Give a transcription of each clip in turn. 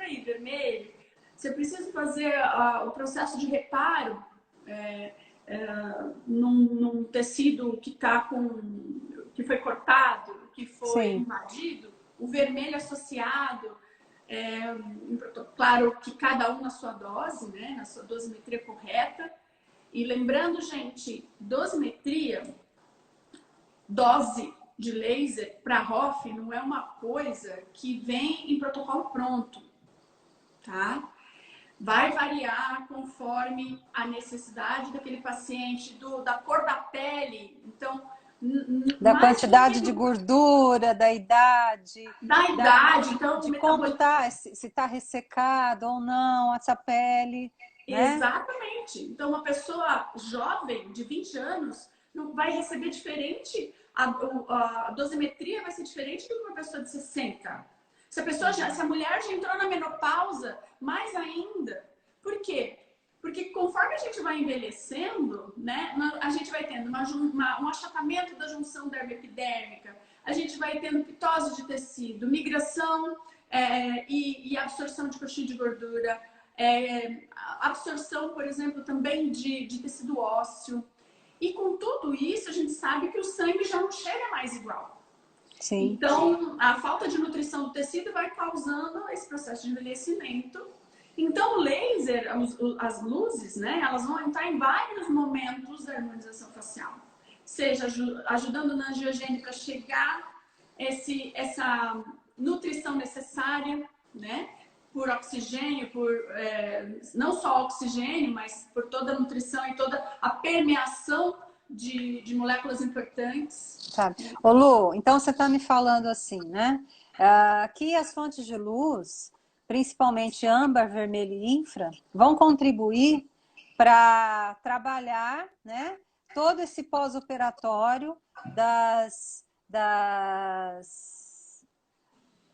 aí, vermelho, você precisa fazer o processo de reparo num tecido que foi cortado, que foi Sim. invadido, o vermelho associado, claro que cada um na sua dose, né, na sua dosimetria correta. E lembrando, gente, dose de laser para ROF não é uma coisa que vem em protocolo pronto, tá? Vai variar conforme a necessidade daquele paciente, da cor da pele. Então, Da quantidade de gordura, da idade, então, de como tá, se está ressecado ou não essa pele. Né? Exatamente. Então, uma pessoa jovem, de 20 anos, não vai receber diferente, a dosimetria vai ser diferente do que uma pessoa de 60. Se a mulher já entrou na menopausa, mais ainda. Por quê? Porque conforme a gente vai envelhecendo, né, a gente vai tendo um achatamento da junção dermoepidérmica, a gente vai tendo pitose de tecido, migração e absorção de coxinha de gordura, absorção, por exemplo, também de tecido ósseo. E com tudo isso, a gente sabe que o sangue já não chega mais igual. Sim. Então, a falta de nutrição do tecido vai causando esse processo de envelhecimento. Então, o laser, as luzes, né, elas vão entrar em vários momentos da harmonização facial. Seja ajudando na angiogênica a chegar essa nutrição necessária, né, por oxigênio, não só oxigênio, mas por toda a nutrição e toda a permeação de moléculas importantes. Sabe. Ô Lu, então você está me falando assim, né? Que as fontes de luz, principalmente âmbar, vermelho e infra, vão contribuir para trabalhar, né, todo esse pós-operatório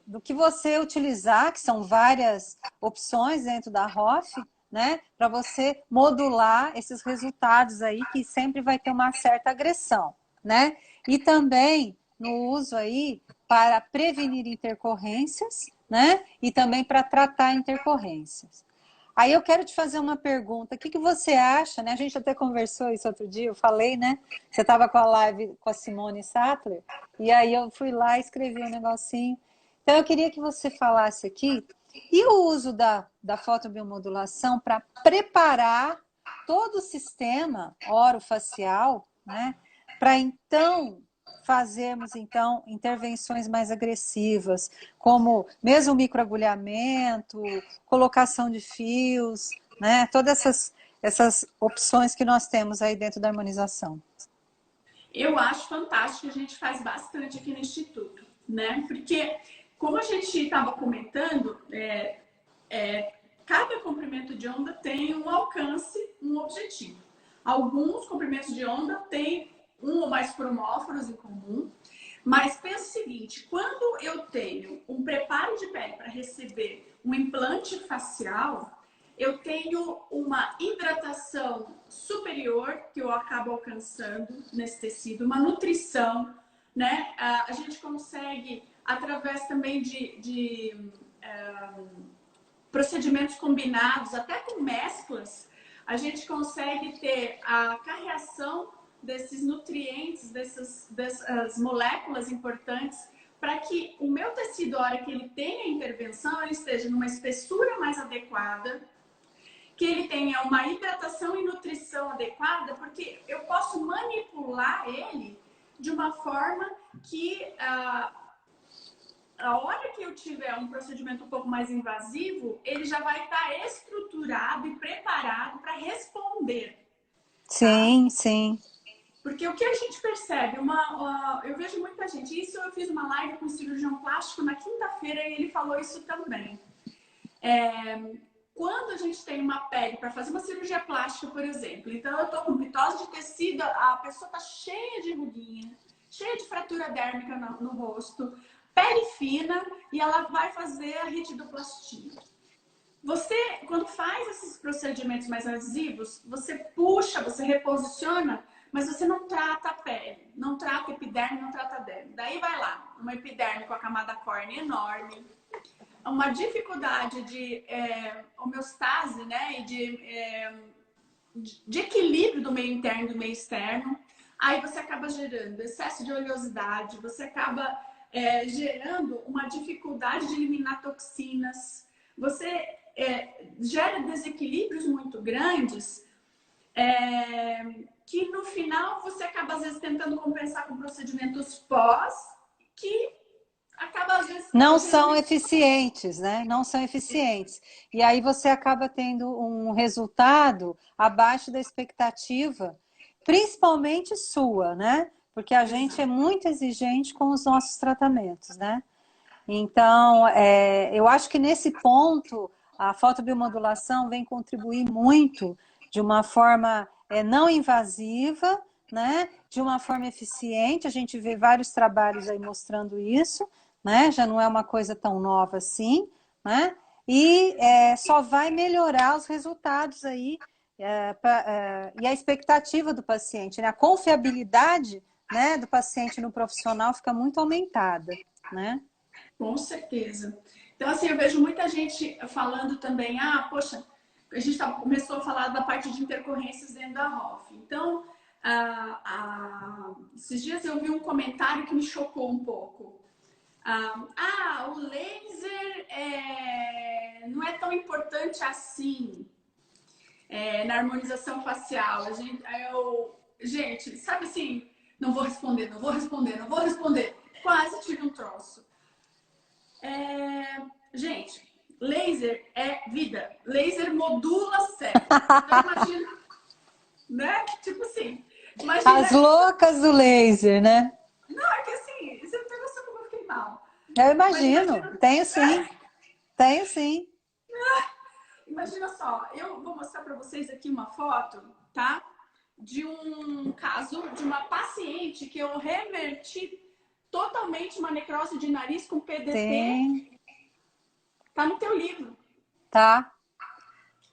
do que você utilizar, que são várias opções dentro da ROF, né, para você modular esses resultados aí, que sempre vai ter uma certa agressão, né? E também no uso aí para prevenir intercorrências, né? E também para tratar intercorrências. Aí eu quero te fazer uma pergunta. O que você acha, né? A gente até conversou isso outro dia, eu falei, né? Você estava com a live com a Simone Sattler, e aí eu fui lá e escrevi um negocinho. Então eu queria que você falasse aqui, e o uso da fotobiomodulação para preparar todo o sistema orofacial, né? Para então fazermos então intervenções mais agressivas, como mesmo microagulhamento, colocação de fios, né? Todas essas opções que nós temos aí dentro da harmonização. Eu acho fantástico, a gente faz bastante aqui no Instituto, né? Porque, como a gente estava comentando, cada comprimento de onda tem um alcance, um objetivo. Alguns comprimentos de onda têm um ou mais cromóforos em comum, mas pensa o seguinte, quando eu tenho um preparo de pele para receber um implante facial, eu tenho uma hidratação superior que eu acabo alcançando nesse tecido, uma nutrição, né? A gente consegue, através também de procedimentos combinados, até com mesclas, a gente consegue ter a carreação desses nutrientes, dessas moléculas importantes, para que o meu tecido, a hora que ele tenha intervenção, ele esteja numa espessura mais adequada, que ele tenha uma hidratação e nutrição adequada, porque eu posso manipular ele de uma forma que a hora que eu tiver um procedimento um pouco mais invasivo, ele já vai estar estruturado e preparado para responder. Sim, tá? Sim. Porque o que a gente percebe, eu vejo muita gente, isso eu fiz uma live com um cirurgião plástico na quinta-feira e ele falou isso também. Quando a gente tem uma pele para fazer uma cirurgia plástica, por exemplo, então eu tô com pitose de tecido, a pessoa tá cheia de ruguinha, cheia de fratura dérmica no rosto, pele fina, e ela vai fazer a ritidoplastia. Você, quando faz esses procedimentos mais invasivos, você puxa, você reposiciona, mas você não trata a pele, não trata a epiderme, não trata a derme. Daí vai lá, uma epiderme com a camada córnea enorme, uma dificuldade de homeostase, né? E de equilíbrio do meio interno e do meio externo. Aí você acaba gerando excesso de oleosidade, você acaba gerando uma dificuldade de eliminar toxinas, você gera desequilíbrios muito grandes que no final você acaba às vezes tentando compensar com procedimentos pós que acaba às vezes não são eficientes, né? Não são eficientes. E aí você acaba tendo um resultado abaixo da expectativa, principalmente sua, né? Porque a gente é muito exigente com os nossos tratamentos, né? Então, eu acho que nesse ponto a fotobiomodulação vem contribuir muito de uma forma não invasiva, né? De uma forma eficiente. A gente vê vários trabalhos aí mostrando isso, né? Já não é uma coisa tão nova assim, né? E só vai melhorar os resultados aí e a expectativa do paciente, né? A confiabilidade, né, do paciente no profissional fica muito aumentada, né? Com certeza. Então, assim, eu vejo muita gente falando também, poxa, a gente começou a falar da parte de intercorrências dentro da ROF. Então, esses dias eu vi um comentário que me chocou um pouco. O laser não é tão importante assim na harmonização facial. Gente, sabe assim, não vou responder, não vou responder, não vou responder. Quase tive um troço. Gente, laser é vida. Laser modula cérebro. Então imagina, né? Tipo assim, imagina... As loucas do laser, né? Não, é que assim, você não tem noção como eu fiquei mal. Eu imagino. Tenho sim. Tenho sim. Imagina só, eu vou mostrar para vocês aqui uma foto, tá? De um caso de uma paciente que eu reverti totalmente uma necrose de nariz com PDT. Sim. Tá no teu livro. Tá.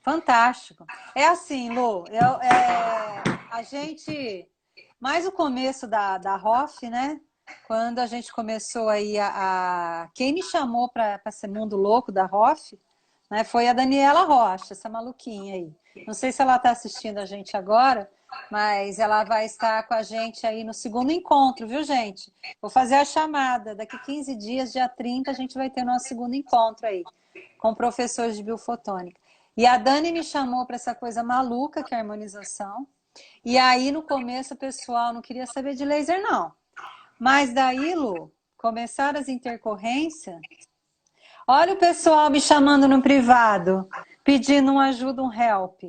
Fantástico. É assim, Lu, a gente, mais o começo da ROF, né? Quando a gente começou aí quem me chamou para ser mundo louco da ROF, né, foi a Daniela Rocha, essa maluquinha aí. Não sei se ela está assistindo a gente agora, mas ela vai estar com a gente aí no segundo encontro, viu, gente? Vou fazer a chamada. Daqui 15 dias, dia 30, a gente vai ter o nosso segundo encontro aí, com professores de biofotônica. E a Dani me chamou para essa coisa maluca que é a harmonização. E aí, no começo, o pessoal não queria saber de laser, não. Mas daí, Lu, começaram as intercorrências. Olha o pessoal me chamando no privado, pedindo uma ajuda, um help,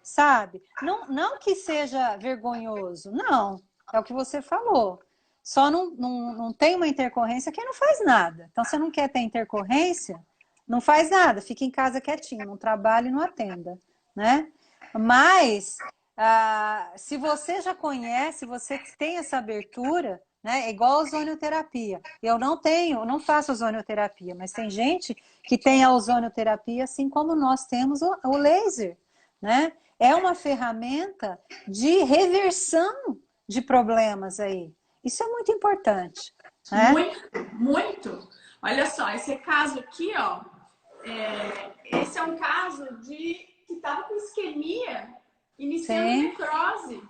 sabe? Não que seja vergonhoso, não. É o que você falou. Só não tem uma intercorrência quem não faz nada. Então, você não quer ter intercorrência, não faz nada. Fica em casa quietinho, não trabalha e não atenda, né? Mas, se você já conhece, você tem essa abertura... É igual a ozonioterapia. Eu não faço ozonioterapia, mas tem gente que tem a ozonioterapia assim como nós temos o laser, né? É uma ferramenta de reversão de problemas aí. Isso é muito importante. Né? Muito, muito. Olha só, esse caso aqui, ó, esse é um caso que estava com isquemia, iniciando necrose,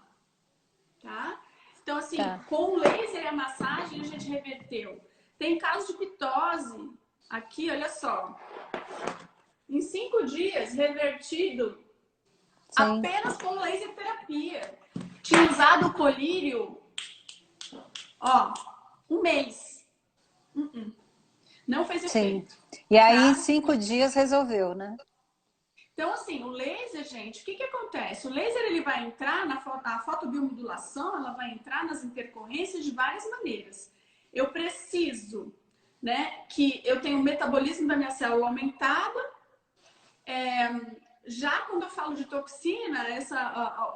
tá? Então, assim, com o laser e a massagem a gente reverteu. Tem caso de pitose. Aqui, olha só. Em 5 dias, revertido apenas com laser terapia. Tinha usado o colírio, ó, 1 mês. Não fez efeito. E aí, em 5 dias, resolveu, né? Então, assim, o laser, gente, o que acontece? O laser, ele vai entrar a fotobiomodulação, ela vai entrar nas intercorrências de várias maneiras. Eu preciso, né, que eu tenha o metabolismo da minha célula aumentado. Já quando eu falo de toxina,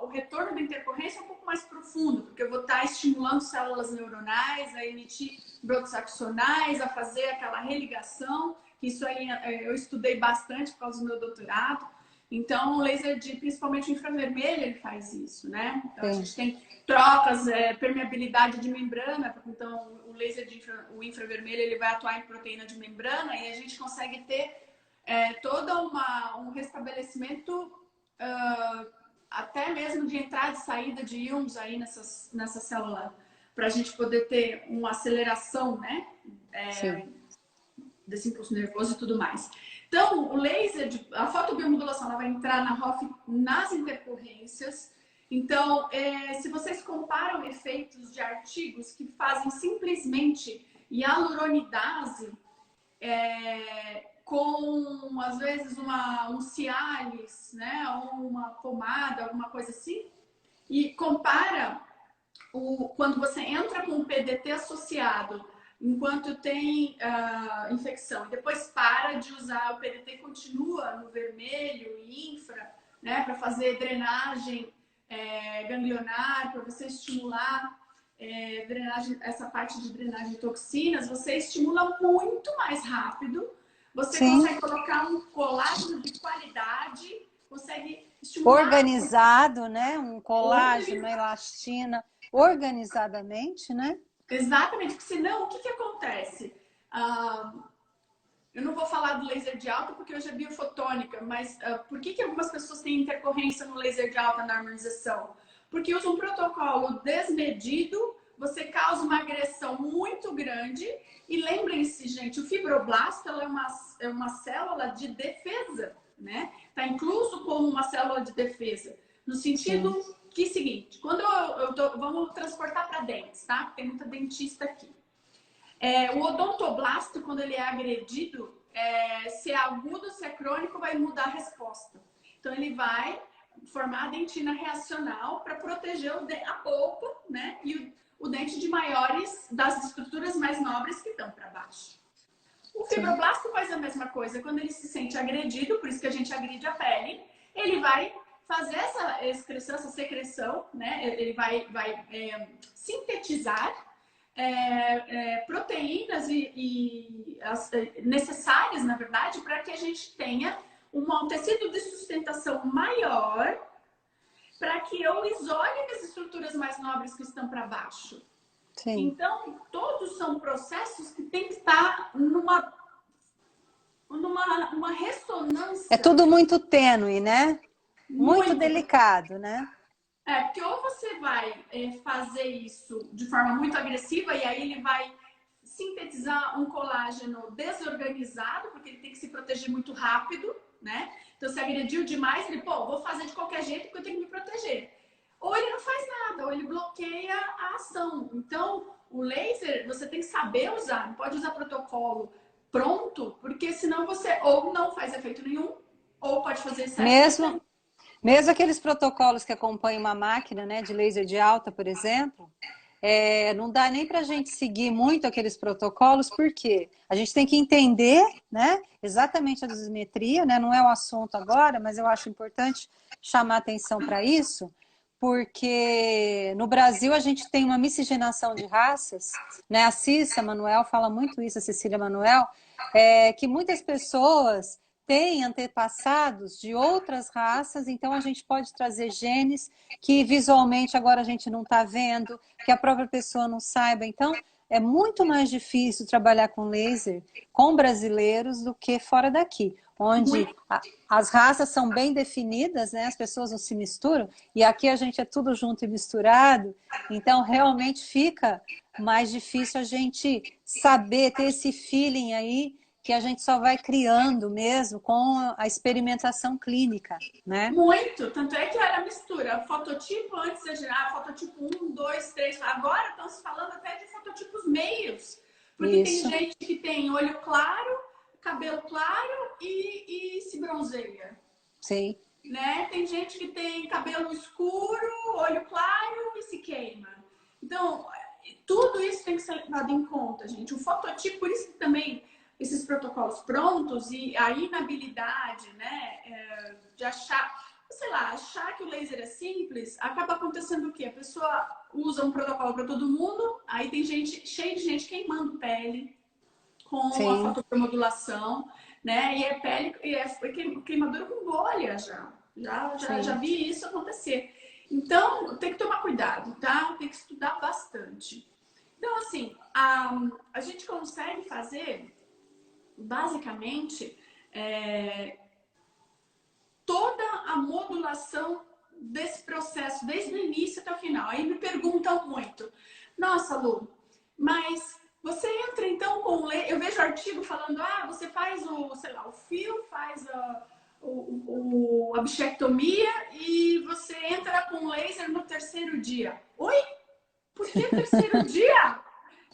o retorno da intercorrência é um pouco mais profundo, porque eu vou estar estimulando células neuronais a emitir brotos axonais, a fazer aquela religação. Isso aí eu estudei bastante por causa do meu doutorado. Então, o laser de, principalmente o infravermelho, ele faz isso, né? Então, a Sim. gente tem trocas, permeabilidade de membrana. Então, o laser de o infravermelho, ele vai atuar em proteína de membrana e a gente consegue ter todo um restabelecimento até mesmo de entrada e saída de íons aí nessa célula, para a gente poder ter uma aceleração, né? Desse impulso nervoso e tudo mais. Então, o laser, a fotobiomodulação, ela vai entrar na ROF nas intercorrências. Então, se vocês comparam efeitos de artigos que fazem simplesmente hialuronidase com, às vezes, um Cialis, né, ou uma pomada, alguma coisa assim, e compara quando você entra com o PDT associado enquanto tem infecção, e depois para de usar o PDT, continua no vermelho e infra, né, para fazer drenagem ganglionar, para você estimular drenagem, essa parte de drenagem de toxinas, você estimula muito mais rápido, você consegue colocar um colágeno de qualidade, consegue estimular... Organizado, né? Um colágeno, uma elastina, organizadamente, né? Exatamente, porque senão o que acontece? Eu não vou falar do laser de alta porque hoje é biofotônica, mas por que algumas pessoas têm intercorrência no laser de alta na harmonização? Porque usa um protocolo desmedido, você causa uma agressão muito grande e lembrem-se, gente, o fibroblasto ela é uma célula de defesa, né? Está incluso como uma célula de defesa, no sentido... que é o seguinte, quando vamos transportar para dentes, tá? Tem muita dentista aqui. O odontoblasto, quando ele é agredido, se é agudo, se é crônico, vai mudar a resposta. Então, ele vai formar a dentina reacional para proteger a polpa, né? E o dente de das estruturas mais nobres que estão para baixo. O fibroblasto faz a mesma coisa. Quando ele se sente agredido, por isso que a gente agride a pele, ele vai fazer essa excreção, essa secreção, né? Ele vai sintetizar proteínas necessárias, na verdade, para que a gente tenha um tecido de sustentação maior, para que eu isole as estruturas mais nobres que estão para baixo. Sim. Então, todos são processos que tem que estar numa ressonância. É tudo muito tênue, né? Muito delicado, né? Porque ou você vai fazer isso de forma muito agressiva e aí ele vai sintetizar um colágeno desorganizado, porque ele tem que se proteger muito rápido, né? Então, se agrediu demais, ele, vou fazer de qualquer jeito porque eu tenho que me proteger. Ou ele não faz nada, ou ele bloqueia a ação. Então, o laser, você tem que saber usar, não pode usar protocolo pronto, porque senão você ou não faz efeito nenhum, ou pode fazer excesso. Mesmo aqueles protocolos que acompanham uma máquina, né, de laser de alta, por exemplo, não dá nem para a gente seguir muito aqueles protocolos, porque a gente tem que entender, né, exatamente a dosimetria, né, não é o assunto agora, mas eu acho importante chamar atenção para isso, porque no Brasil a gente tem uma miscigenação de raças, né, a Cissa Manuel fala muito isso, a Cecília Manuel, que muitas pessoas têm antepassados de outras raças, então a gente pode trazer genes que visualmente agora a gente não está vendo, que a própria pessoa não saiba. Então, é muito mais difícil trabalhar com laser com brasileiros do que fora daqui, onde as raças são bem definidas, né? As pessoas não se misturam, e aqui a gente é tudo junto e misturado, então realmente fica mais difícil a gente saber, ter esse feeling aí, que a gente só vai criando mesmo com a experimentação clínica, né? Muito, tanto é que era mistura. Fototipo, antes era fototipo 1, 2, 3, agora estamos falando até de fototipos meios. Porque tem gente que tem olho claro, cabelo claro e se bronzeia. Sim. Né? Tem gente que tem cabelo escuro, olho claro e se queima. Então, tudo isso tem que ser levado em conta, gente. O fototipo, por isso que também esses protocolos prontos e a inabilidade, né, de achar, sei lá, achar que o laser é simples, acaba acontecendo o quê? A pessoa usa um protocolo para todo mundo, aí tem gente, cheio de gente queimando pele com a fotobiomodulação, né? E é pele, e é queimadura com bolha já. Já vi isso acontecer. Então, tem que tomar cuidado, tá? Tem que estudar bastante. Então, assim, a gente consegue fazer, basicamente, toda a modulação desse processo, desde o início até o final. Aí me perguntam muito, nossa, Lu, mas você entra então com laser? Eu vejo artigo falando, você faz sei lá, o fio, faz a bichectomia e você entra com laser no terceiro dia. Oi? Por que terceiro dia?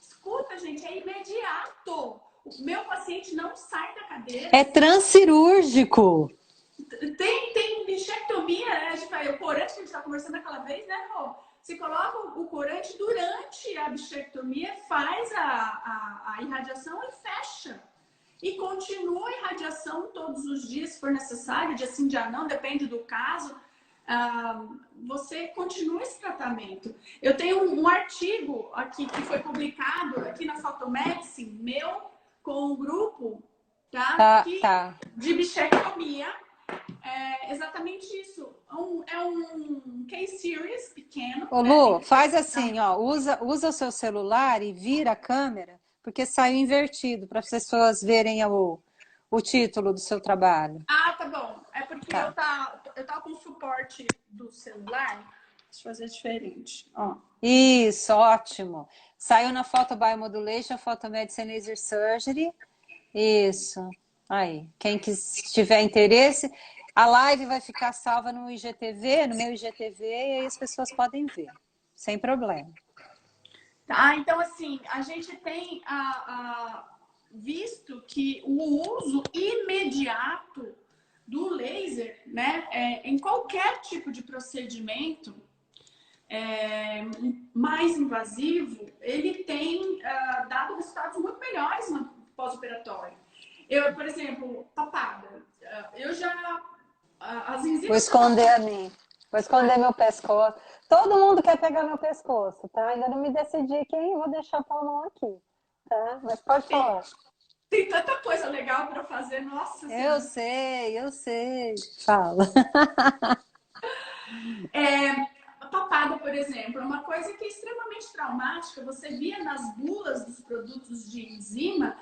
Escuta, gente, é imediato. O meu paciente não sai da cadeira. É transcirúrgico. Tem bichectomia, né? O corante que a gente estava conversando aquela vez, né, Rô? Você coloca o corante durante a bichectomia, faz a irradiação e fecha. E continua a irradiação todos os dias, se for necessário, dia sim, dia não, depende do caso. Você continua esse tratamento. Eu tenho um artigo aqui que foi publicado aqui na Photomedicine, meu, com um grupo, de bichectomia. É exatamente isso. É um case series pequeno. Ô, Lu, faz assim, ó, usa o seu celular e vira a câmera, porque saiu invertido, para as pessoas verem o título do seu trabalho. Tá bom. É porque eu tava com o suporte do celular. Deixa eu fazer diferente. Ó. Isso, ótimo. Saiu na Photobiomodulation, Photomedicine Laser Surgery. Isso. Aí, quem tiver interesse, a live vai ficar salva no IGTV, no meu IGTV, e aí as pessoas podem ver, sem problema. Tá, então assim, a gente tem visto que o uso imediato do laser, né, em qualquer tipo de procedimento mais invasivo, ele tem dado resultados muito melhores no pós-operatório. Eu, por exemplo, papada. Eu já... As enzimas... Vou esconder a mim. Vou esconder meu pescoço. Todo mundo quer pegar meu pescoço, tá? Ainda não me decidi quem eu vou deixar pôr a mão aqui, tá? Mas pode falar. Tem tanta coisa legal para fazer, nossa Senhora. Eu sei. Fala. A papada, por exemplo, é uma coisa que é extremamente traumática. Você via nas bulas dos produtos de enzima,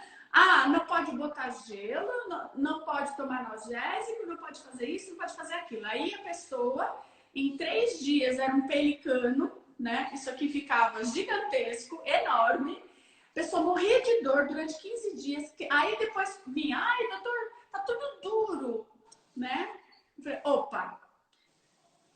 não pode botar gelo, não pode tomar analgésico, não pode fazer isso, não pode fazer aquilo. Aí a pessoa, em 3 dias, era um pelicano, né? Isso aqui ficava gigantesco, enorme. A pessoa morria de dor durante 15 dias. Aí depois vinha, doutor, tá tudo duro, né? Eu falei, opa!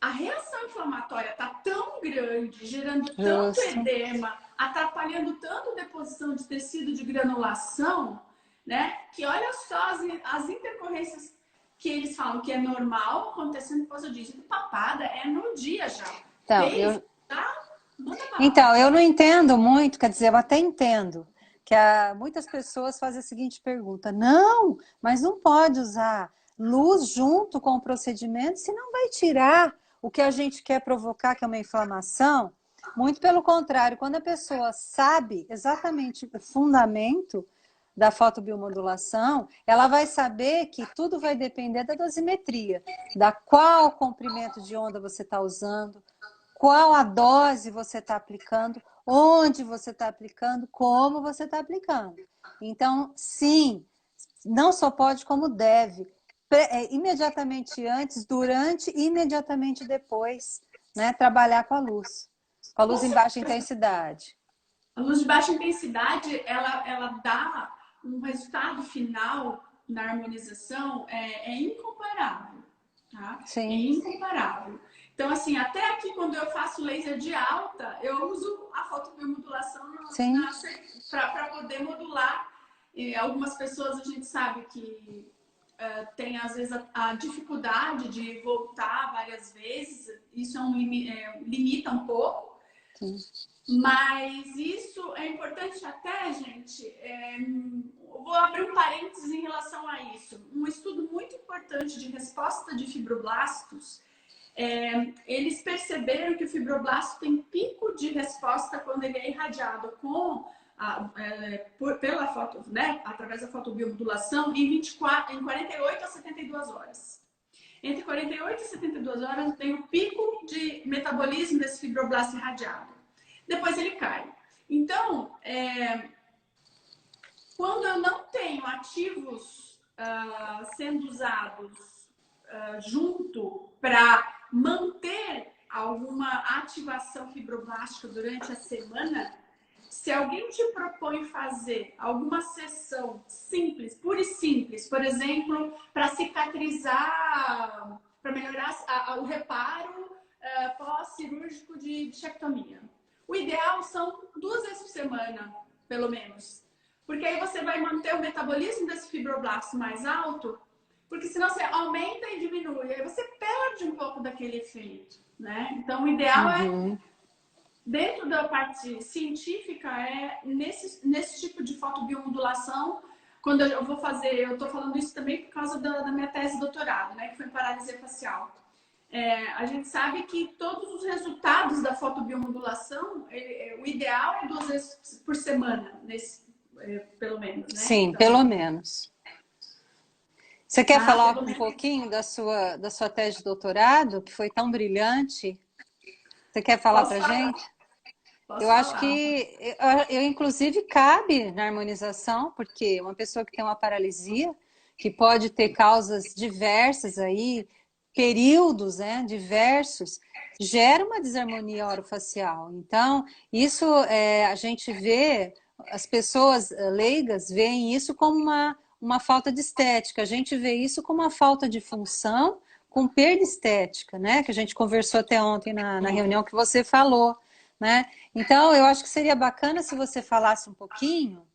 A reação inflamatória está tão grande, gerando tanto edema, atrapalhando tanto a deposição de tecido de granulação, né? Que olha só as intercorrências que eles falam que é normal acontecendo por causa disso. Papada é no dia já. Então, eu não entendo muito, quer dizer, eu até entendo que muitas pessoas fazem a seguinte pergunta: não, mas não pode usar luz junto com o procedimento, senão vai tirar o que a gente quer provocar, que é uma inflamação. Muito pelo contrário, quando a pessoa sabe exatamente o fundamento da fotobiomodulação, ela vai saber que tudo vai depender da dosimetria, da qual comprimento de onda você está usando, qual a dose você está aplicando, onde você está aplicando, como você está aplicando. Então, sim, não só pode, como deve. Imediatamente antes, durante e imediatamente depois, né, trabalhar com a luz em baixa intensidade. A luz de baixa intensidade, ela dá um resultado final na harmonização incomparável, tá? Sim. É incomparável. Então, assim, até aqui quando eu faço laser de alta, eu uso a fotobiomodulação para poder modular. E algumas pessoas a gente sabe que tem às vezes a dificuldade de voltar várias vezes, isso limita um pouco. Sim. Mas isso é importante até, gente. Vou abrir um parênteses em relação a isso. Um estudo muito importante de resposta de fibroblastos. Eles perceberam que o fibroblasto tem pico de resposta quando ele é irradiado com pela foto, né, através da fotobiomodulação em 48 a 72 horas. Entre 48 e 72 horas tem o pico de metabolismo desse fibroblasto irradiado. Depois ele cai. Então, quando eu não tenho ativos sendo usados junto para manter alguma ativação fibroblástica durante a semana, se alguém te propõe fazer alguma sessão simples, pura e simples, por exemplo, para cicatrizar, para melhorar o reparo pós-cirúrgico de bichectomia, o ideal são 2 vezes por semana, pelo menos. Porque aí você vai manter o metabolismo desse fibroblasto mais alto, porque senão você aumenta e diminui, aí você perde um pouco daquele efeito, né? Então, o ideal é, dentro da parte científica, nesse tipo de fotobiomodulação, quando eu vou fazer, eu estou falando isso também por causa da minha tese de doutorado, né? Que foi em paralisia facial. A gente sabe que todos os resultados da fotobiomodulação, o ideal é 2 vezes por semana, pelo menos, né? Sim, então, pelo menos. Você quer falar um menos. pouquinho da sua tese de doutorado, que foi tão brilhante? Você quer falar para a gente? Eu acho que, inclusive, cabe na harmonização, porque uma pessoa que tem uma paralisia, que pode ter causas diversas aí, períodos, né, diversos, gera uma desarmonia orofacial. Então, isso a gente vê, as pessoas leigas veem isso como uma falta de estética. A gente vê isso como uma falta de função com perda estética, né? Que a gente conversou até ontem na reunião que você falou, né? Então, eu acho que seria bacana se você falasse um pouquinho,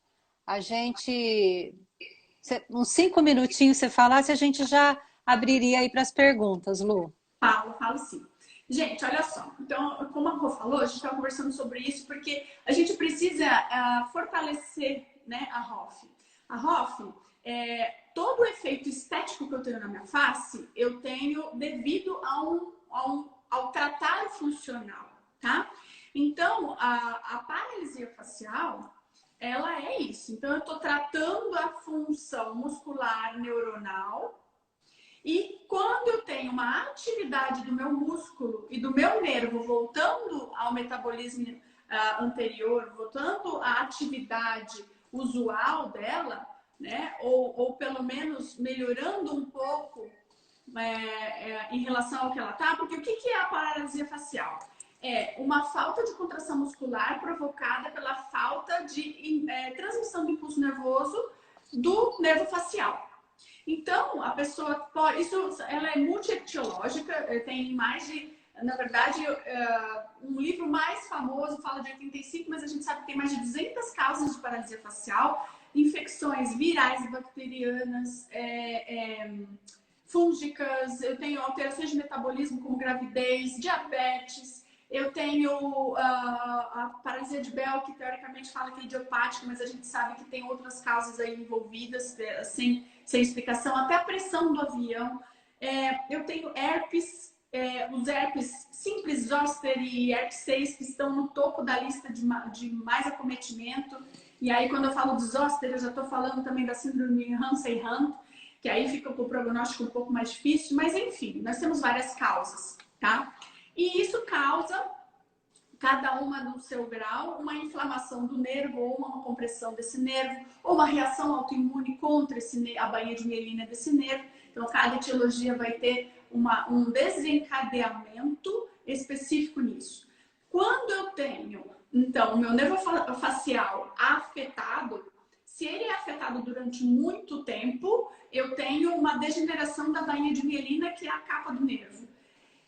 uns 5 minutinhos você falasse, a gente já abriria aí para as perguntas, Lu. Falo sim. Gente, olha só. Então, como a Rô falou, a gente estava conversando sobre isso porque a gente precisa fortalecer, né, a ROF. A ROF, todo o efeito estético que eu tenho na minha face, eu tenho devido ao tratar funcional, tá? Então, a paralisia facial, ela é isso. Então, eu estou tratando a função muscular neuronal. E quando eu tenho uma atividade do meu músculo e do meu nervo voltando ao metabolismo anterior, voltando à atividade usual dela, né? Ou pelo menos melhorando um pouco em relação ao que ela está, porque o que é a paralisia facial? É uma falta de contração muscular provocada pela falta de transmissão do impulso nervoso do nervo facial. Então, a pessoa pode... ela é multi-etiológica, tem mais de... Na verdade, um livro mais famoso fala de 85, mas a gente sabe que tem mais de 200 causas de paralisia facial, infecções virais, bacterianas, fúngicas, eu tenho alterações de metabolismo como gravidez, diabetes, eu tenho a paralisia de Bell, que teoricamente fala que é idiopática, mas a gente sabe que tem outras causas aí envolvidas, sem explicação, até a pressão do avião. Eu tenho herpes, os herpes simples, zoster e herpes 6, que estão no topo da lista de mais acometimento. E aí, quando eu falo de zoster, eu já estou falando também da síndrome Hansen-Hunt, que aí fica com o prognóstico um pouco mais difícil. Mas, enfim, nós temos várias causas, tá? E isso causa, cada uma no seu grau, uma inflamação do nervo ou uma compressão desse nervo, ou uma reação autoimune contra a bainha de mielina desse nervo. Então, cada etiologia vai ter um desencadeamento específico nisso. Quando eu tenho, então, o meu nervo facial afetado, se ele é afetado durante muito tempo, eu tenho uma degeneração da bainha de mielina, que é a capa do nervo.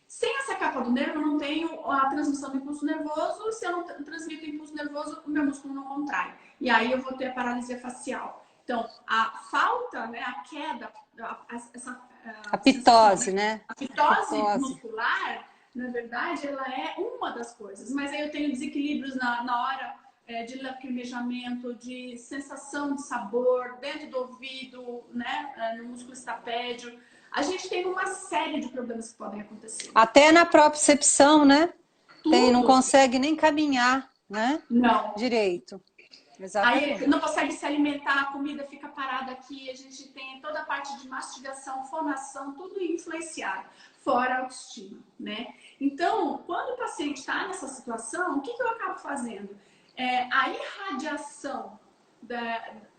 Sem essa capa do nervo, eu não tenho a transmissão do impulso nervoso. Se eu não transmito o impulso nervoso, o meu músculo não contrai. E aí eu vou ter a paralisia facial. Então, a falta, né, a queda, a pitose, né? A pitose muscular, na verdade, ela é uma das coisas. Mas aí eu tenho desequilíbrios na hora de lacrimejamento, de sensação de sabor dentro do ouvido, né, no músculo estapédio. A gente tem uma série de problemas que podem acontecer. Até na propriocepção, né? Não consegue nem caminhar, né? Não. Direito. Exatamente. Aí não consegue se alimentar, a comida fica parada aqui, a gente tem toda a parte de mastigação, fonação, tudo influenciado, fora a autoestima, né? Então, quando o paciente está nessa situação, o que eu acabo fazendo? A irradiação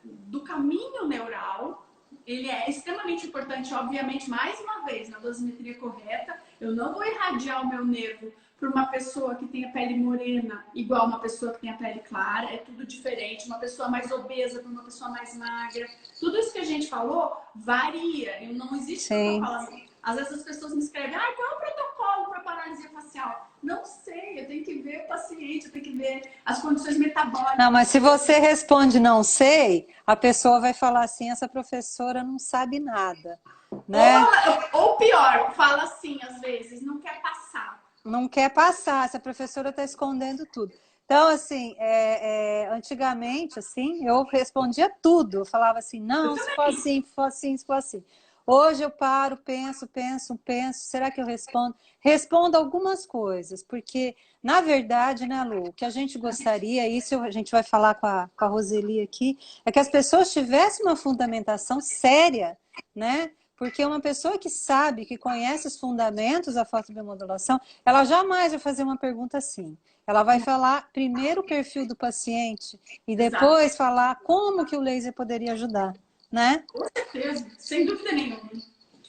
do caminho neural, ele é extremamente importante, obviamente, mais uma vez, na dosimetria correta. Eu não vou irradiar o meu nervo para uma pessoa que tem a pele morena igual uma pessoa que tem a pele clara, é tudo diferente. Uma pessoa mais obesa para uma pessoa mais magra. Tudo isso que a gente falou varia. Não existe protocolo. Às vezes as pessoas me escrevem, qual é o protocolo para paralisia facial? Não sei, eu tenho que ver o paciente, eu tenho que ver as condições metabólicas. Não, mas se você responde não sei, a pessoa vai falar assim, essa professora não sabe nada, né? Ou pior, fala assim, às vezes, não quer passar. Não quer passar, essa professora está escondendo tudo. Então, assim, antigamente, assim, eu respondia tudo. Eu falava assim, não, se for assim, se for assim, se for assim. Hoje eu paro, penso, será que eu respondo? Respondo algumas coisas, porque, na verdade, né, Lu, o que a gente gostaria, isso a gente vai falar com a Roseli aqui, é que as pessoas tivessem uma fundamentação séria, né? Porque uma pessoa que sabe, que conhece os fundamentos da fotobiomodulação, ela jamais vai fazer uma pergunta assim. Ela vai falar primeiro o perfil do paciente e depois falar como que o laser poderia ajudar, né? Com certeza, sem dúvida nenhuma.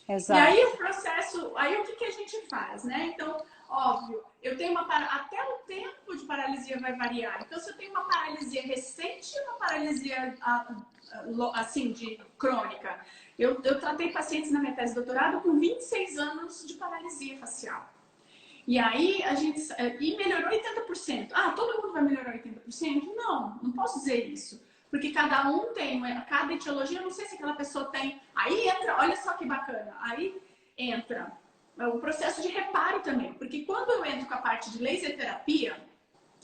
Exato. E aí o processo, aí o que a gente faz, né? Então, óbvio, eu tenho até o tempo de paralisia vai variar. Então, se eu tenho uma paralisia recente e uma paralisia assim, de crônica, eu tratei pacientes na minha tese de doutorado com 26 anos de paralisia facial. E aí a gente melhorou 80%. Todo mundo vai melhorar 80%? Não posso dizer isso. Porque cada um tem, cada etiologia, eu não sei se aquela pessoa tem. Aí entra, olha só que bacana, aí entra o processo de reparo também. Porque quando eu entro com a parte de laser terapia,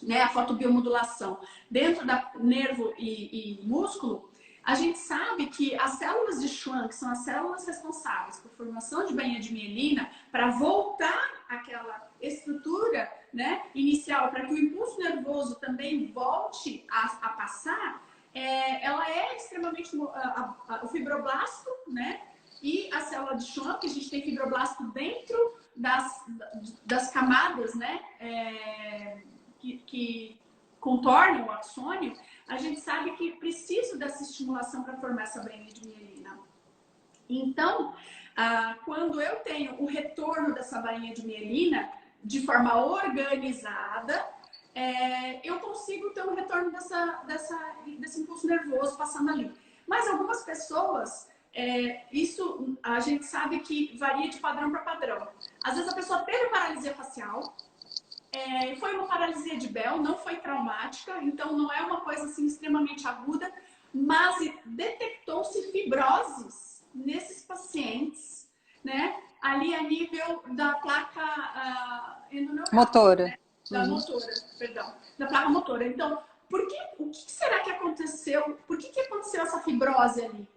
né, a fotobiomodulação, dentro da nervo e músculo, a gente sabe que as células de Schwann, que são as células responsáveis por formação de bainha de mielina, para voltar àquela estrutura, né, inicial, para que o impulso nervoso também volte a passar, ela é extremamente... o fibroblasto, né, e a célula de Schwann, que a gente tem fibroblasto dentro das camadas, né, que contornam o axônio, a gente sabe que precisa dessa estimulação para formar essa bainha de mielina. Então, quando eu tenho o retorno dessa bainha de mielina de forma organizada, eu consigo ter um retorno desse impulso nervoso passando ali. Mas algumas pessoas, isso a gente sabe que varia de padrão para padrão. Às vezes a pessoa teve paralisia facial, foi uma paralisia de Bell, não foi traumática, então não é uma coisa assim extremamente aguda, mas detectou-se fibroses nesses pacientes, né? Ali a nível da placa endoneural. Motora. Né? Da motora, perdão. Da placa motora. Então, o que será que aconteceu? Por que aconteceu essa fibrose ali?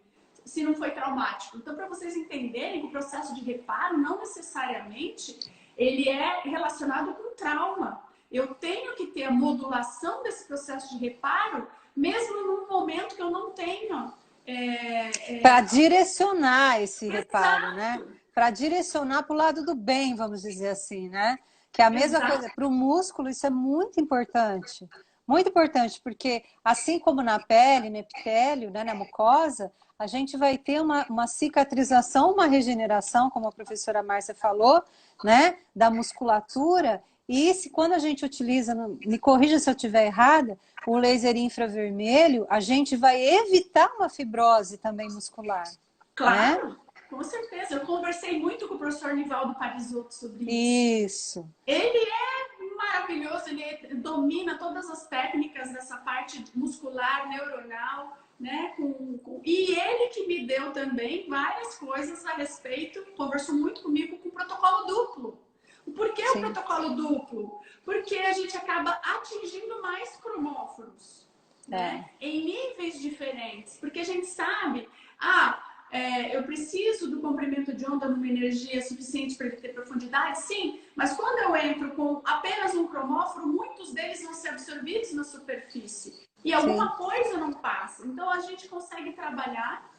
Se não foi traumático. Então, para vocês entenderem que o processo de reparo não necessariamente ele é relacionado com trauma. Eu tenho que ter a modulação desse processo de reparo, mesmo num momento que eu não tenho. Para direcionar esse reparo, né? Para direcionar para o lado do bem, vamos dizer assim, né? Que é a mesma coisa. Para o músculo, isso é muito importante. Muito importante, porque assim como na pele, no epitélio, né, na mucosa, a gente vai ter uma cicatrização, uma regeneração, como a professora Márcia falou, né, da musculatura. E quando a gente utiliza, me corrija se eu estiver errada, o laser infravermelho, a gente vai evitar uma fibrose também muscular. Claro, né? Com certeza. Eu conversei muito com o professor Nivaldo Parisotto sobre isso. Ele é maravilhoso, ele domina todas as técnicas dessa parte muscular, neuronal, né? E ele que me deu também várias coisas a respeito, conversou muito comigo com o protocolo duplo. Por que o protocolo duplo? Porque a gente acaba atingindo mais cromóforos, né? Em níveis diferentes. Porque a gente sabe, eu preciso do comprimento de onda numa energia suficiente para ele ter profundidade? Sim, mas quando eu entro com apenas um cromóforo, muitos deles vão ser absorvidos na superfície. e sim. alguma coisa não passa. Então, a gente consegue trabalhar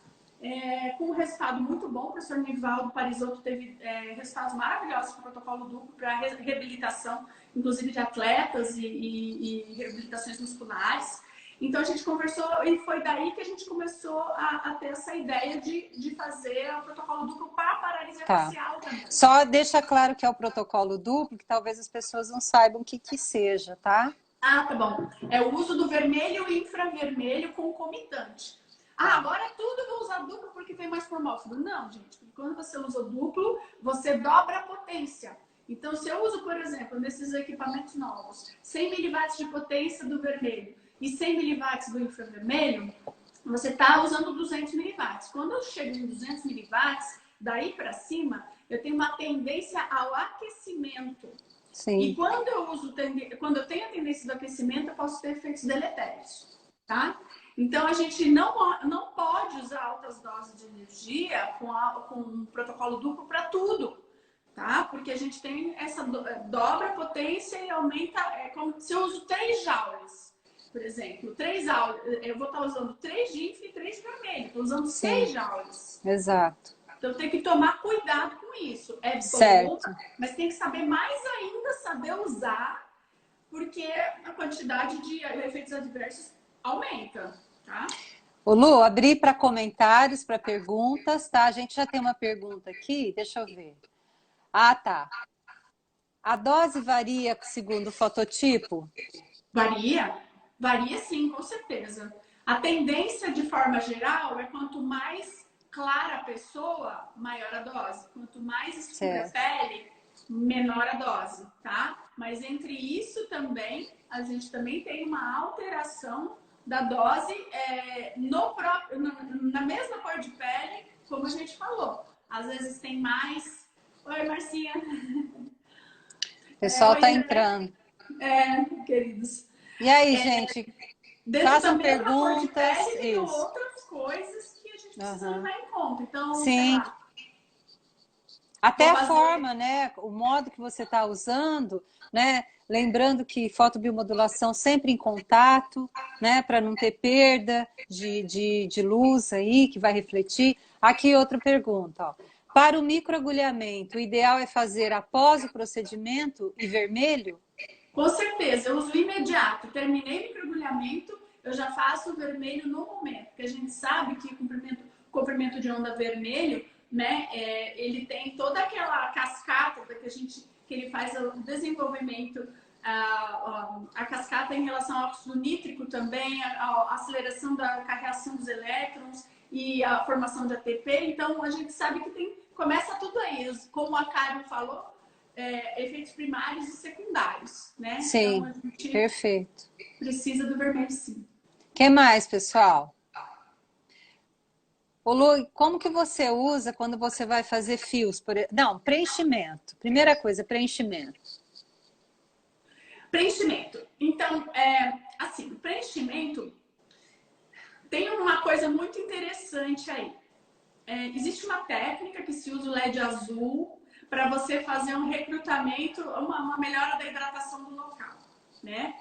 com um resultado muito bom. O professor Nivaldo Parisotto teve resultados maravilhosos com o protocolo duplo para reabilitação, inclusive de atletas e reabilitações musculares. Então, a gente conversou e foi daí que a gente começou a ter essa ideia de fazer o protocolo duplo para a paralisia facial também. Só deixa claro que é o protocolo duplo, que talvez as pessoas não saibam o que seja, tá? Ah, tá bom. É o uso do vermelho e infravermelho concomitante. Agora tudo eu vou usar duplo porque tem mais formófilo. Não, gente. Quando você usa o duplo, você dobra a potência. Então, se eu uso, por exemplo, nesses equipamentos novos, 100 miliwatts de potência do vermelho e 100 miliwatts do infravermelho, você está usando 200 miliwatts. Quando eu chego em 200 miliwatts, daí para cima, eu tenho uma tendência ao aquecimento. Sim. E quando eu tenho a tendência do aquecimento, eu posso ter efeitos deletérios, tá? Então, a gente não pode usar altas doses de energia com um protocolo duplo para tudo, tá? Porque a gente tem essa dobra a potência e aumenta, como se eu uso 3 joules, por exemplo. 3 joules, eu vou estar usando 3 de infra e 3 de vermelho. Estou usando 6 joules. Exato. Então, tem que tomar cuidado com isso. É bom, certo. mas tem que saber mais ainda saber usar, porque a quantidade de efeitos adversos aumenta, tá? Ô Lu, abri para comentários, para perguntas, tá? A gente já tem uma pergunta aqui, deixa eu ver. Ah, tá. A dose varia segundo o fototipo? Varia sim, com certeza. A tendência, de forma geral, é quanto mais clara a pessoa, maior a dose. Quanto mais escura a pele, menor a dose, tá? Mas entre isso também, a gente também tem uma alteração da dose na mesma cor de pele, como a gente falou. Às vezes tem mais... Oi, Marcinha. O pessoal tá entrando. Queridos. E aí, gente? Façam perguntas. De pele, tem outras coisas que a gente precisa levar em conta. Então, sim. sei lá. Até a forma, né? O modo que você está usando, né? Lembrando que fotobiomodulação sempre em contato, né? Para não ter perda de luz aí, que vai refletir. Aqui outra pergunta, ó. Para o microagulhamento, o ideal é fazer após o procedimento e vermelho? Com certeza, eu uso imediato. Terminei o microagulhamento, eu já faço o vermelho no momento. Porque a gente sabe que o comprimento de onda vermelho, né, ele tem toda aquela cascata que ele faz o desenvolvimento, a cascata em relação ao óxido nítrico também, a aceleração da reação dos elétrons e a formação de ATP. Então, a gente sabe que começa tudo aí. Como a Karen falou, efeitos primários e secundários, né? Sim, então, a gente perfeito. Precisa do vermelho, sim. O que mais, pessoal? Ô Lu, como que você usa quando você vai fazer fios? Não, preenchimento. Primeira coisa, preenchimento. Preenchimento. Então, assim, preenchimento tem uma coisa muito interessante aí. Existe uma técnica que se usa o LED azul para você fazer um recrutamento, uma melhora da hidratação do local, né?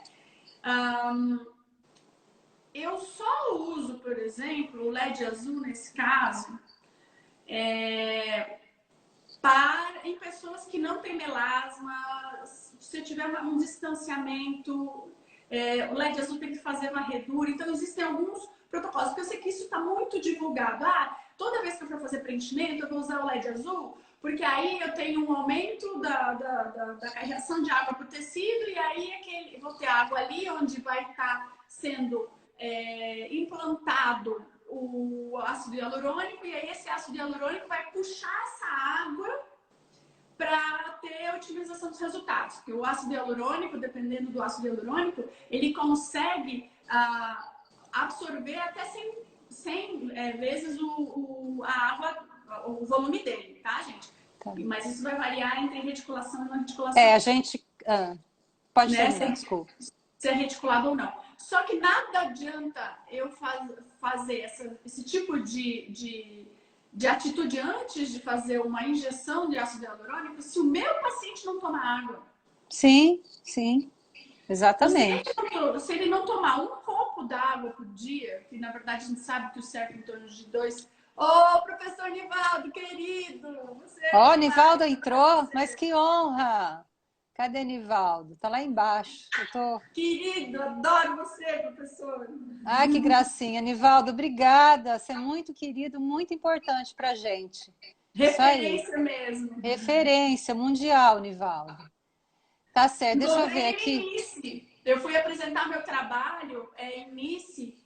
Eu só uso, por exemplo, o LED azul nesse caso em pessoas que não têm melasma, se tiver um distanciamento, o LED azul tem que fazer varredura. Então, existem alguns protocolos, porque eu sei que isso está muito divulgado. Toda vez que eu for fazer preenchimento, eu vou usar o LED azul, porque aí eu tenho um aumento da reação de água para o tecido, e aí vou ter água ali onde vai estar sendo implantado o ácido hialurônico, e aí esse ácido hialurônico vai puxar essa água para ter a otimização dos resultados. Porque o ácido hialurônico, dependendo do ácido hialurônico, ele consegue absorver até 100 vezes a água, o volume dele, tá, gente? Tá. Mas isso vai variar entre reticulação e não reticulação. A gente... pode terminar, desculpa. Se é reticulado ou não. Só que nada adianta eu fazer esse tipo de atitude antes de fazer uma injeção de ácido hialurônico se o meu paciente não tomar água. Sim, sim. Exatamente. Se ele não tomar um copo copo d'água por dia, que na verdade a gente sabe que o certo é em torno de 2. Ô, professor Nivaldo, querido! Ó, Nivaldo entrou, mas que honra! Cadê Nivaldo? Tá lá embaixo. Eu tô... Querido, adoro você, professor. Ah, que gracinha. Nivaldo, obrigada. Você é muito querido, muito importante pra gente. Isso aí. Referência mesmo. Referência mundial, Nivaldo. Tá certo, deixa eu ver aqui. Nice. Eu fui apresentar meu trabalho em Nice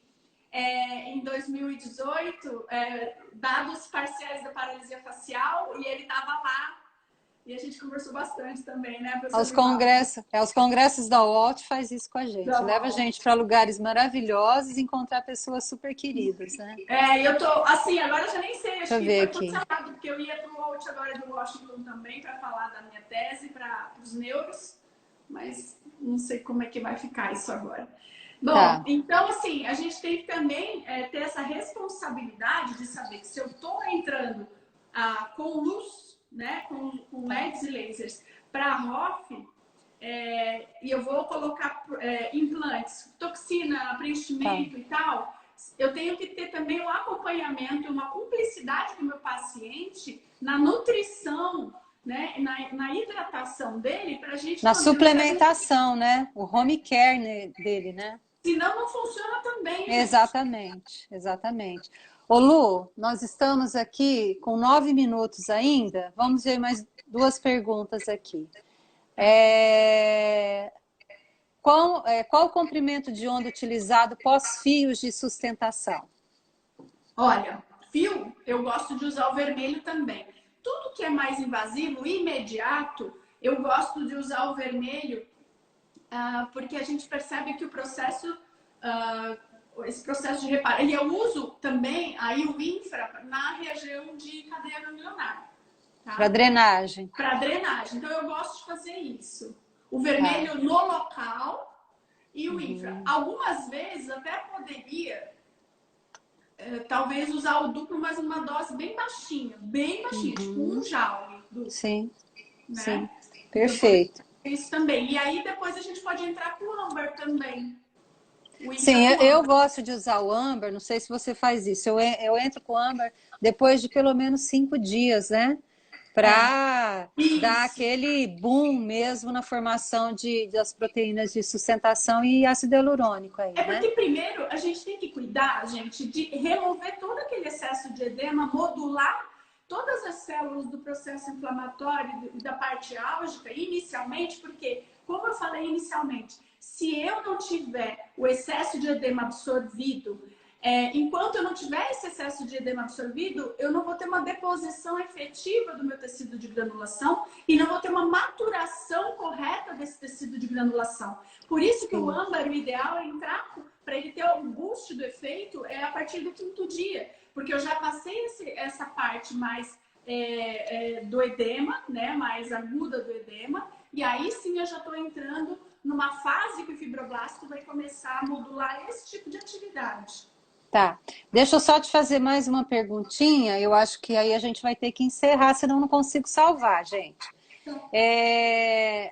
em 2018, dados parciais da paralisia facial, e ele estava lá. E a gente conversou bastante também, né, professor? Os congressos da UOLT faz isso com a gente. Leva a gente para lugares maravilhosos e encontrar pessoas super queridas, né? Eu tô, assim, agora eu já nem sei, acho Deixa eu que ver foi aqui. cancelado, porque eu ia para o UOLT agora de Washington também para falar da minha tese para os neuros, mas não sei como é que vai ficar isso agora. Bom, Tá. então, assim, a gente tem que também ter essa responsabilidade de saber que se eu estou entrando com luz, né, com LEDs e lasers para a ROF, e eu vou colocar implantes, toxina, preenchimento e tal, eu tenho que ter também um acompanhamento, uma cumplicidade do meu paciente na nutrição, né, na hidratação dele, para a gente Na suplementação, né? O home care dele, né? Senão não funciona também. Exatamente, exatamente. Ô Lu, nós estamos aqui com 9 minutos ainda. Vamos ver mais 2 perguntas aqui. Qual o comprimento de onda utilizado pós-fios de sustentação? Olha, fio, eu gosto de usar o vermelho também. Tudo que é mais invasivo, imediato, eu gosto de usar o vermelho porque a gente percebe que o processo, esse processo de reparo, e eu uso também aí o infra na região de cadeia ganglionar. Tá? Para drenagem. Para drenagem. Então eu gosto de fazer isso. O vermelho no local e o infra. Algumas vezes até poderia talvez usar o duplo, mas uma dose bem baixinha, tipo 1 joule. Sim, né? sim, perfeito. Isso também. E aí depois a gente pode entrar com o âmbar também. Sim, eu gosto de usar o âmbar, não sei se você faz isso. Eu entro com o âmbar depois de pelo menos 5 dias, né? Para dar aquele boom mesmo na formação das proteínas de sustentação e ácido hialurônico aí, né? Porque primeiro a gente tem que cuidar, gente, de remover todo aquele excesso de edema, modular todas as células do processo inflamatório e da parte álgica inicialmente, porque, como eu falei inicialmente, se eu não tiver o excesso de edema absorvido, enquanto eu não tiver esse excesso de edema absorvido, eu não vou ter uma deposição efetiva do meu tecido de granulação e não vou ter uma maturação correta desse tecido de granulação. Por isso que o âmbar, o ideal é entrar, para ele ter o boost do efeito, a partir do 5º dia. Porque eu já passei essa parte mais do edema, né, mais aguda do edema, e aí sim eu já estou entrando numa fase que o fibroblasto vai começar a modular esse tipo de atividade. Tá, deixa eu só te fazer mais uma perguntinha, eu acho que aí a gente vai ter que encerrar, senão eu não consigo salvar, gente.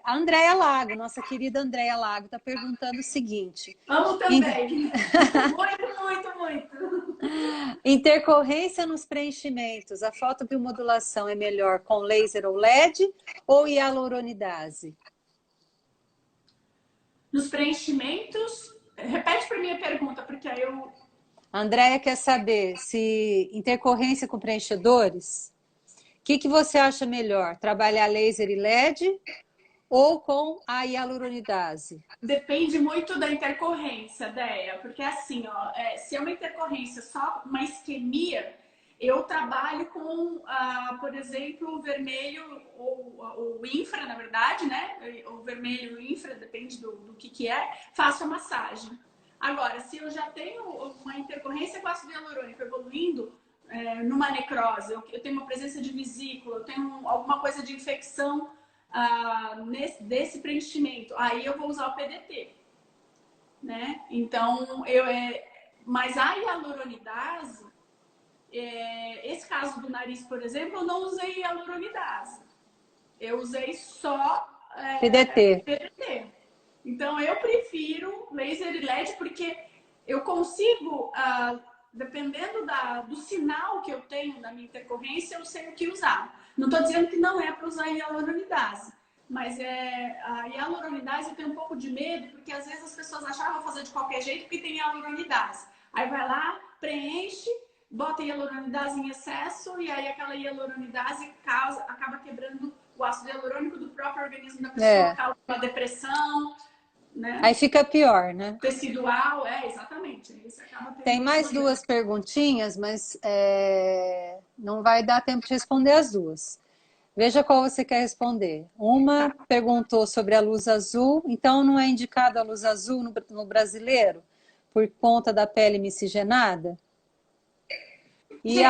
A Andréia Lago, nossa querida Andréia Lago, está perguntando o seguinte. Amo também. Muito. Intercorrência nos preenchimentos, a fotobiomodulação é melhor com laser ou LED ou hialuronidase? Nos preenchimentos, repete para mim a pergunta, porque aí eu... A Andréia quer saber se intercorrência com preenchedores, o que você acha melhor? Trabalhar laser e LED ou com a hialuronidase? Depende muito da intercorrência, Déia, porque assim, se é uma intercorrência só uma isquemia, eu trabalho com, por exemplo, o vermelho ou o infra, na verdade, né? O vermelho e o infra, depende do que é, faço a massagem. Agora, se eu já tenho uma intercorrência com ácido hialurônico evoluindo numa necrose, eu tenho uma presença de vesícula, eu tenho alguma coisa de infecção desse preenchimento, aí eu vou usar o PDT, né? Então, mas a hialuronidase, esse caso do nariz, por exemplo, eu não usei hialuronidase, eu usei só PDT. Então, eu prefiro laser e LED porque eu consigo, dependendo do sinal que eu tenho da minha intercorrência, eu sei o que usar. Não estou dizendo que não é para usar hialuronidase, mas a hialuronidase eu tenho um pouco de medo, porque às vezes as pessoas acham que vou fazer de qualquer jeito porque tem hialuronidase. Aí vai lá, preenche, bota hialuronidase em excesso e aí aquela hialuronidase acaba quebrando o ácido hialurônico do próprio organismo da pessoa, causa uma depressão, né? Aí fica pior, né? Tecidual, exatamente. Aí você acaba tendo Tem mais duas perguntinhas, mas não vai dar tempo de responder as duas. Veja qual você quer responder. Uma perguntou sobre a luz azul, então não é indicado a luz azul no brasileiro por conta da pele miscigenada? E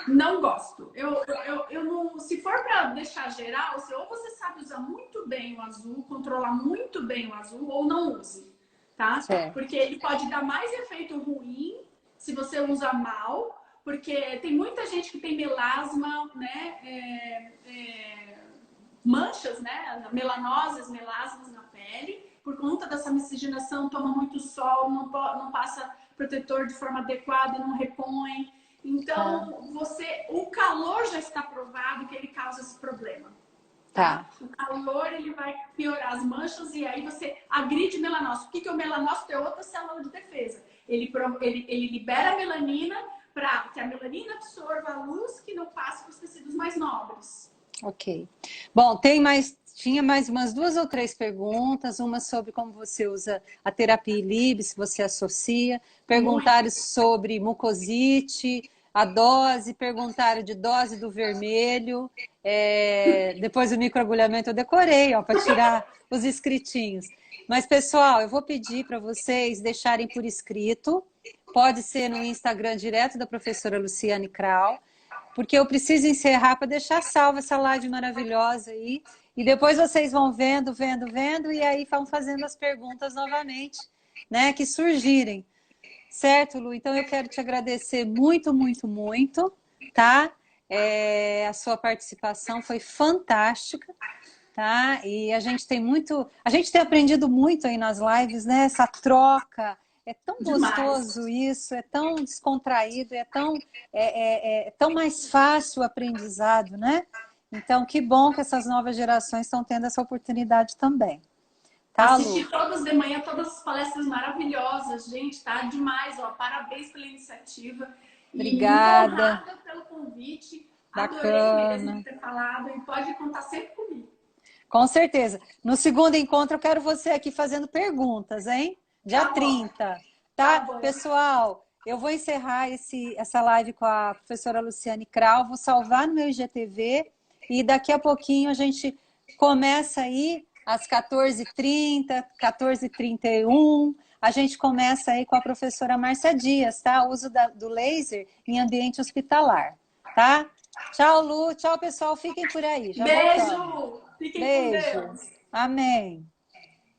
Não gosto. Eu não, se for para deixar geral, ou você sabe usar muito bem o azul, controlar muito bem o azul, ou não use, tá? Certo. Porque ele pode dar mais efeito ruim se você usa mal, porque tem muita gente que tem melasma, né? Manchas, né? Melanoses, melasmas na pele, por conta dessa miscigenação, toma muito sol, não passa protetor de forma adequada, não repõe. Então, o calor já está provado que ele causa esse problema. Tá? O calor, ele vai piorar as manchas e aí você agride melanócito. O que é o melanócito? É outra célula de defesa. Ele libera a melanina para que a melanina absorva a luz que não passe para os tecidos mais nobres. Ok. Bom, tinha mais umas 2 ou 3 perguntas, uma sobre como você usa a terapia ILIB, se você associa, perguntaram sobre mucosite, a dose, perguntaram de dose do vermelho, depois o microagulhamento eu decorei, para tirar os escritinhos. Mas, pessoal, eu vou pedir para vocês deixarem por escrito, pode ser no Instagram direto da professora Luciane Krau, porque eu preciso encerrar para deixar salva essa live maravilhosa aí. E depois vocês vão vendo, e aí vão fazendo as perguntas novamente, né, que surgirem. Certo, Lu? Então eu quero te agradecer muito, muito, muito, tá? A sua participação foi fantástica, tá? E a gente tem aprendido muito aí nas lives, né? Essa troca. É tão gostoso isso, é tão descontraído, é tão mais fácil o aprendizado, né? Então, que bom que essas novas gerações estão tendo essa oportunidade também. Tá, assisti todas de manhã, todas as palestras maravilhosas, gente, tá demais, parabéns pela iniciativa. Obrigada. E muito honrada pelo convite. Adorei mesmo ter falado e pode contar sempre comigo. Com certeza. No segundo encontro eu quero você aqui fazendo perguntas, hein? Dia 30. Tá? Pessoal, eu vou encerrar essa live com a professora Luciane Krau, vou salvar no meu IGTV e daqui a pouquinho a gente começa aí às 14h30, 14h31, a gente começa aí com a professora Márcia Dias, tá? O uso do laser em ambiente hospitalar, tá? Tchau, Lu. Tchau, pessoal. Fiquem por aí. Já beijo! Fiquem com Deus. Amém.